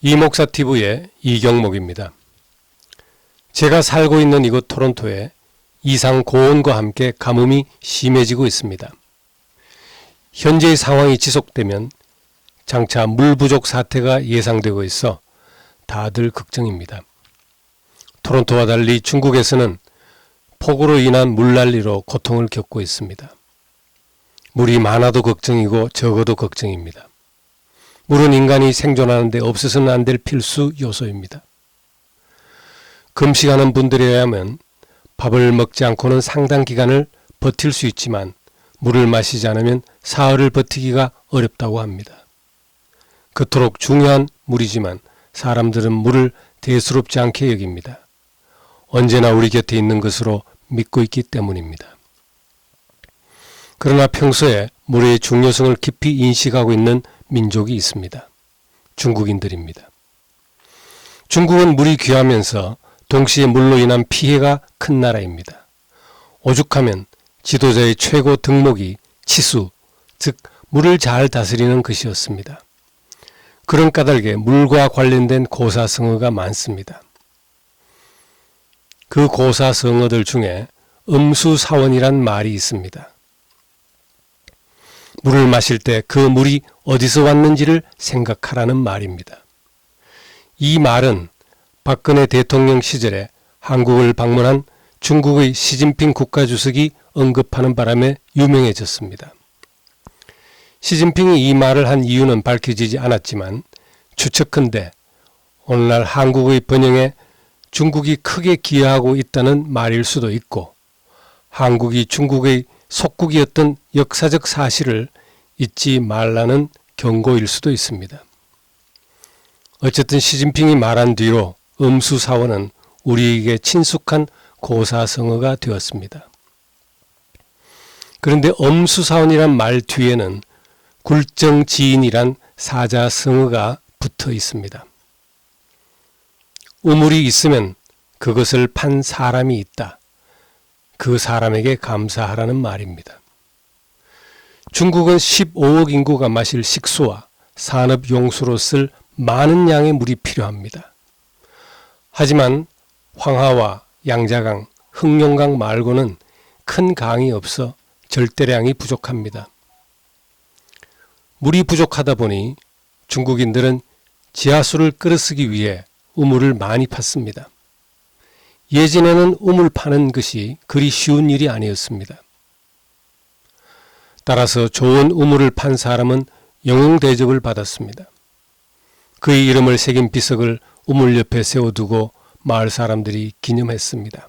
이목사TV의 이경목입니다. 제가 살고 있는 이곳 토론토에 이상 고온과 함께 가뭄이 심해지고 있습니다. 현재의 상황이 지속되면 장차 물 부족 사태가 예상되고 있어 다들 걱정입니다. 토론토와 달리 중국에서는 폭우로 인한 물난리로 고통을 겪고 있습니다. 물이 많아도 걱정이고 적어도 걱정입니다. 물은 인간이 생존하는 데 없어서는 안 될 필수 요소입니다. 금식하는 분들에 의하면 밥을 먹지 않고는 상당 기간을 버틸 수 있지만 물을 마시지 않으면 사흘을 버티기가 어렵다고 합니다. 그토록 중요한 물이지만 사람들은 물을 대수롭지 않게 여깁니다. 언제나 우리 곁에 있는 것으로 믿고 있기 때문입니다. 그러나 평소에 물의 중요성을 깊이 인식하고 있는 민족이 있습니다. 중국인들입니다. 중국은 물이 귀하면서 동시에 물로 인한 피해가 큰 나라입니다. 오죽하면 지도자의 최고 덕목이 치수, 즉 물을 잘 다스리는 것이었습니다. 그런 까닭에 물과 관련된 고사성어가 많습니다. 그 고사성어들 중에 음수사원이란 말이 있습니다. 물을 마실 때 그 물이 어디서 왔는지를 생각하라는 말입니다. 이 말은 박근혜 대통령 시절에 한국을 방문한 중국의 시진핑 국가주석이 언급하는 바람에 유명해졌습니다. 시진핑이 이 말을 한 이유는 밝혀지지 않았지만 추측컨대 오늘날 한국의 번영에 중국이 크게 기여하고 있다는 말일 수도 있고 한국이 중국의 속국이었던 역사적 사실을 잊지 말라는 경고일 수도 있습니다. 어쨌든 시진핑이 말한 뒤로 음수사원은 우리에게 친숙한 고사성어가 되었습니다. 그런데 엄수사원이란 말 뒤에는 굴정지인이란 사자성어가 붙어 있습니다. 우물이 있으면 그것을 판 사람이 있다. 그 사람에게 감사하라는 말입니다. 중국은 15억 인구가 마실 식수와 산업용수로 쓸 많은 양의 물이 필요합니다. 하지만 황하와 양자강, 흑룡강 말고는 큰 강이 없어 절대량이 부족합니다. 물이 부족하다 보니 중국인들은 지하수를 끌어쓰기 위해 우물을 많이 팠습니다. 예전에는 우물 파는 것이 그리 쉬운 일이 아니었습니다. 따라서 좋은 우물을 판 사람은 영웅 대접을 받았습니다. 그의 이름을 새긴 비석을 우물 옆에 세워두고 마을 사람들이 기념했습니다.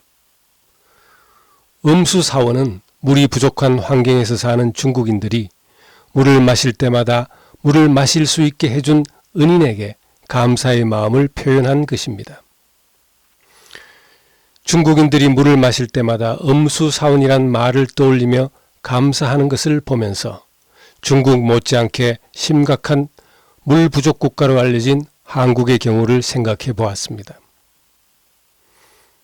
음수사원은 물이 부족한 환경에서 사는 중국인들이 물을 마실 때마다 물을 마실 수 있게 해준 은인에게 감사의 마음을 표현한 것입니다. 중국인들이 물을 마실 때마다 음수사원이란 말을 떠올리며 감사하는 것을 보면서 중국 못지않게 심각한 물 부족 국가로 알려진 한국의 경우를 생각해 보았습니다.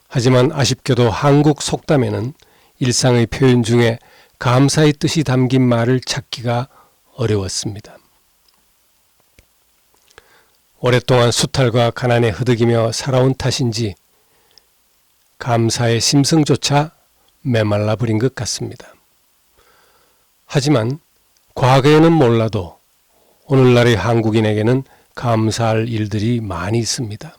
하지만 아쉽게도 한국 속담에는 일상의 표현 중에 감사의 뜻이 담긴 말을 찾기가 어려웠습니다. 오랫동안 수탈과 가난에 흐득이며 살아온 탓인지 감사의 심성조차 메말라 버린 것 같습니다. 하지만 과거에는 몰라도 오늘날의 한국인에게는 감사할 일들이 많이 있습니다.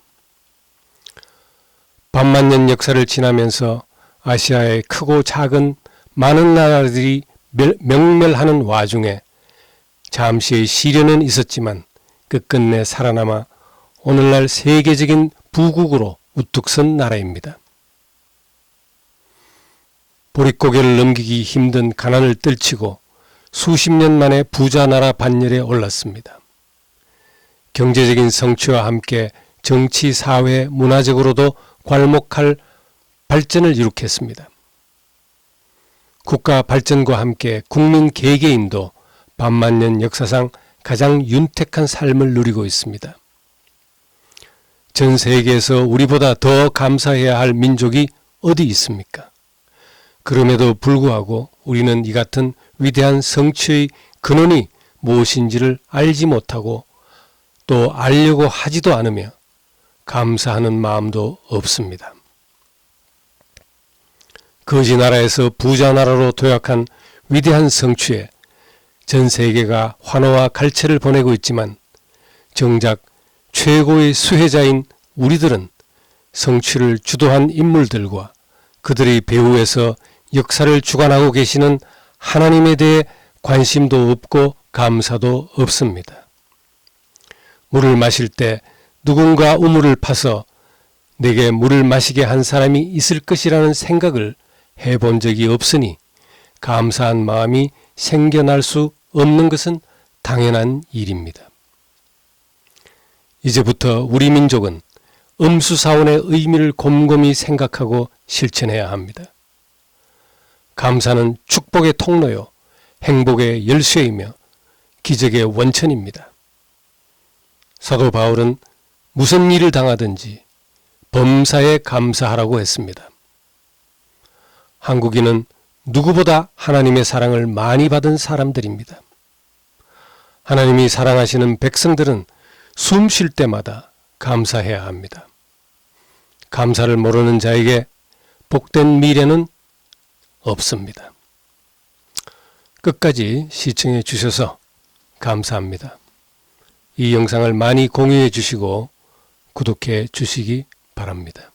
반만년 역사를 지나면서 아시아의 크고 작은 많은 나라들이 명멸하는 와중에 잠시의 시련은 있었지만 끝끝내 살아남아 오늘날 세계적인 부국으로 우뚝 선 나라입니다. 보릿고개를 넘기기 힘든 가난을 떨치고 수십 년 만에 부자 나라 반열에 올랐습니다. 경제적인 성취와 함께 정치, 사회, 문화적으로도 괄목할 발전을 이룩했습니다. 국가 발전과 함께 국민 개개인도 반만년 역사상 가장 윤택한 삶을 누리고 있습니다. 전 세계에서 우리보다 더 감사해야 할 민족이 어디 있습니까? 그럼에도 불구하고 우리는 이 같은 위대한 성취의 근원이 무엇인지를 알지 못하고 또 알려고 하지도 않으며 감사하는 마음도 없습니다. 거지 나라에서 부자 나라로 도약한 위대한 성취에 전 세계가 환호와 갈채를 보내고 있지만 정작 최고의 수혜자인 우리들은 성취를 주도한 인물들과 그들의 배후에서 역사를 주관하고 계시는 하나님에 대해 관심도 없고 감사도 없습니다. 물을 마실 때 누군가 우물을 파서 내게 물을 마시게 한 사람이 있을 것이라는 생각을 해본 적이 없으니 감사한 마음이 생겨날 수 없는 것은 당연한 일입니다. 이제부터 우리 민족은 엄수사원의 의미를 곰곰이 생각하고 실천해야 합니다. 감사는 축복의 통로요, 행복의 열쇠이며 기적의 원천입니다. 사도 바울은 무슨 일을 당하든지 범사에 감사하라고 했습니다. 한국인은 누구보다 하나님의 사랑을 많이 받은 사람들입니다. 하나님이 사랑하시는 백성들은 숨 쉴 때마다 감사해야 합니다. 감사를 모르는 자에게 복된 미래는 없습니다. 끝까지 시청해 주셔서 감사합니다. 이 영상을 많이 공유해 주시고 구독해 주시기 바랍니다.